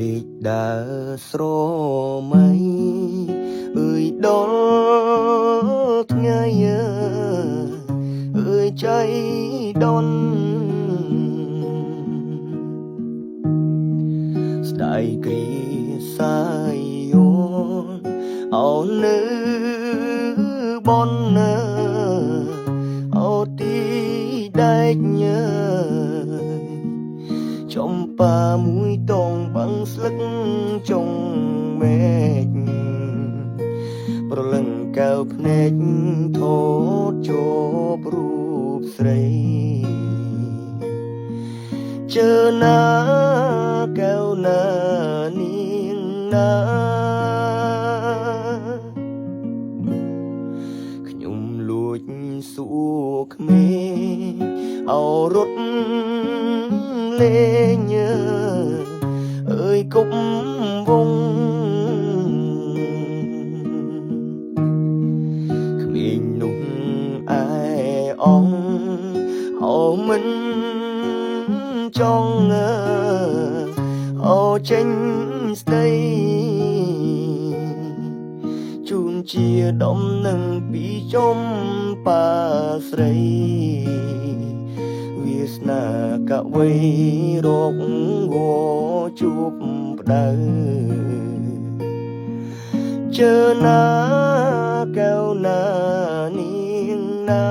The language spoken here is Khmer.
ដេកដើរស្រមៃអើយដល់ថ្ងៃអើយใจដន់ស្ដាយគ្រីសាយយោអោនៅបនអោទីដែកញើចំប៉ាមួយតងបាំងស្លឹកចុងមេឃប្រលឹងកៅភ្នែកថតជាប់រូបស្រីជើណាកៅណានាងណាខ្ញុំលួចសួរក្មេងអោរត់លេងអើយគប់វងក្មេងនោះអែអងអោមិនចង់អោចេញស្ដីជូនជាដំណឹងពីចំប៉ាស្រីវាសនាកវៃរកវជួបផ្ដៅជើណាកៅណានាងណា